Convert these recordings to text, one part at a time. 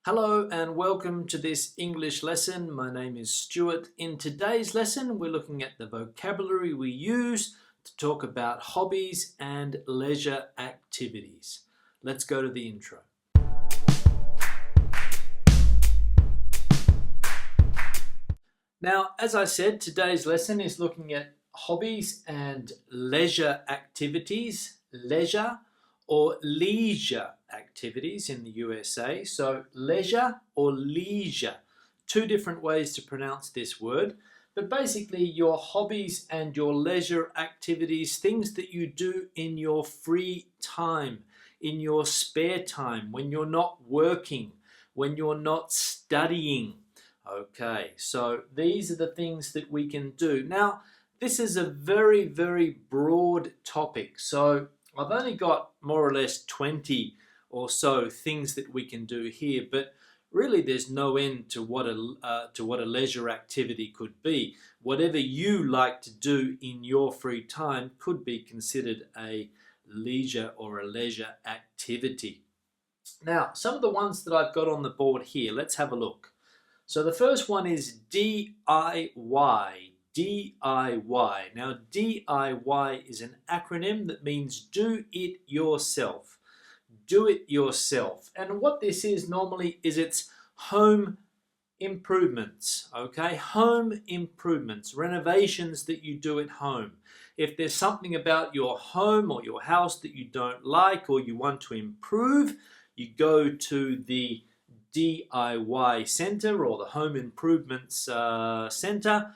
Hello and welcome to this English lesson. My name is Stuart. In today's lesson, we're looking at the vocabulary we use to talk about hobbies and leisure activities. Let's go to the intro. Now, as I said, today's lesson is looking at hobbies and leisure activities, leisure or leisure activities in the USA. So leisure or leisure, two different ways to pronounce this word. But basically your hobbies and your leisure activities, things that you do in your free time, in your spare time, when you're not working, when you're not studying. Okay, so these are the things that we can do. Now, this is a very, very broad topic. So I've only got more or less 20 or so things that we can do here, but really there's no end to what a leisure activity could be. Whatever you like to do in your free time could be considered a leisure or a leisure activity. Now, some of the ones that I've got on the board here, let's have a look. So the first one is DIY. DIY. Now, DIY is an acronym that means do it yourself. Do it yourself. And what this is normally is it's home improvements, okay? Home improvements, renovations that you do at home. If there's something about your home or your house that you don't like or you want to improve, you go to the DIY center or the home improvements center,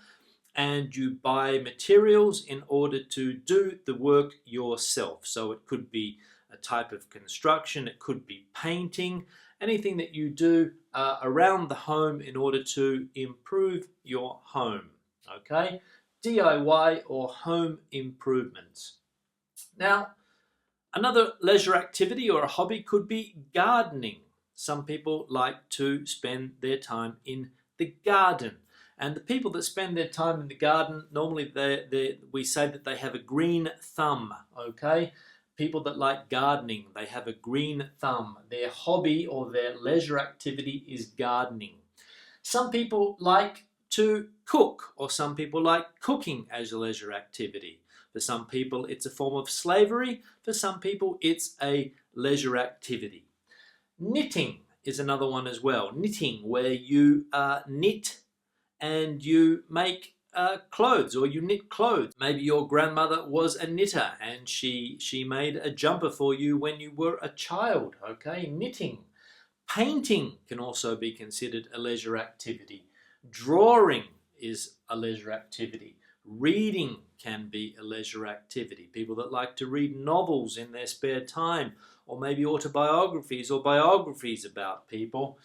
and you buy materials in order to do the work yourself. So it could be a type of construction, it could be painting, anything that you do around the home in order to improve your home. Okay, DIY or home improvements. Now, another leisure activity or a hobby could be gardening. Some people like to spend their time in the garden. And the people that spend their time in the garden, normally we say that they have a green thumb, okay? People that like gardening, they have a green thumb. Their hobby or their leisure activity is gardening. Some people like to cook, or some people like cooking as a leisure activity. For some people, it's a form of slavery. For some people, it's a leisure activity. Knitting is another one as well. Knitting, where you knit and you make clothes, or you knit clothes. Maybe your grandmother was a knitter and she made a jumper for you when you were a child, okay? Knitting. Painting can also be considered a leisure activity. Drawing is a leisure activity. Reading can be a leisure activity. People that like to read novels in their spare time, or maybe autobiographies or biographies about people,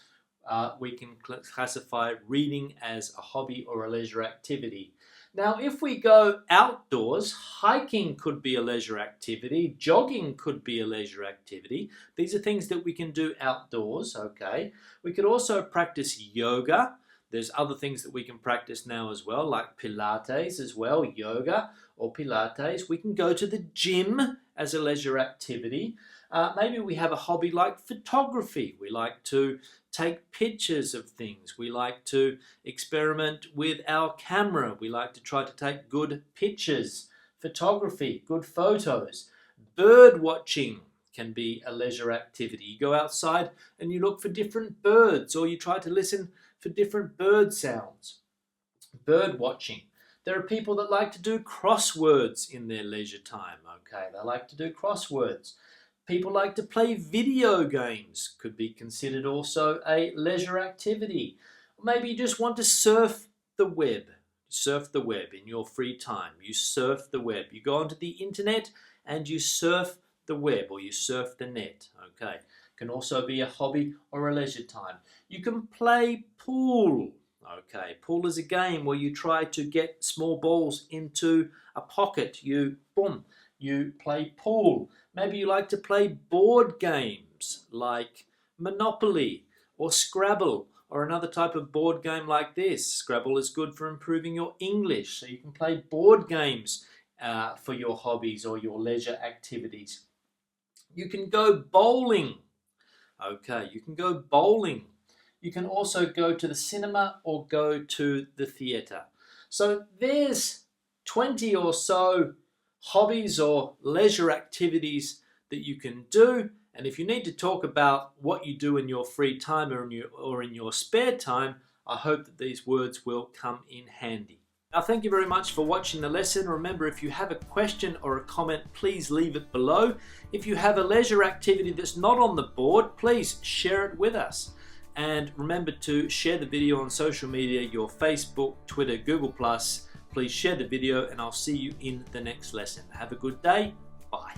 we can classify reading as a hobby or a leisure activity. Now, if we go outdoors, hiking could be a leisure activity, jogging could be a leisure activity. These are things that we can do outdoors, okay? We could also practice yoga. There's other things that we can practice now as well, like Pilates as well, yoga or Pilates. We can go to the gym as a leisure activity. Maybe we have a hobby like photography. We like to take pictures of things. We like to experiment with our camera. We like to try to take good pictures. Photography, good photos. Bird watching can be a leisure activity. You go outside and you look for different birds, or you try to listen for different bird sounds. Bird watching. There are people that like to do crosswords in their leisure time. Okay, they like to do crosswords. People like to play video games, could be considered also a leisure activity. Maybe you just want to surf the web. Surf the web in your free time. You surf the web. You go onto the internet and you surf the web, or you surf the net. Okay, can also be a hobby or a leisure time. You can play pool. Okay, pool is a game where you try to get small balls into a pocket. You play pool. Maybe you like to play board games like Monopoly or Scrabble, or another type of board game like this. Scrabble is good for improving your English, so you can play board games for your hobbies or your leisure activities. You can go bowling. Okay, you can go bowling. You can also go to the cinema or go to the theatre. So there's 20 or so hobbies or leisure activities that you can do. And if you need to talk about what you do in your free time or in your spare time, I hope that these words will come in handy. Now, thank you very much for watching the lesson. Remember, if you have a question or a comment, please leave it below. If you have a leisure activity that's not on the board, please share it with us. And remember to share the video on social media, your Facebook, Twitter, Google+. Please share the video and I'll see you in the next lesson. Have a good day. Bye.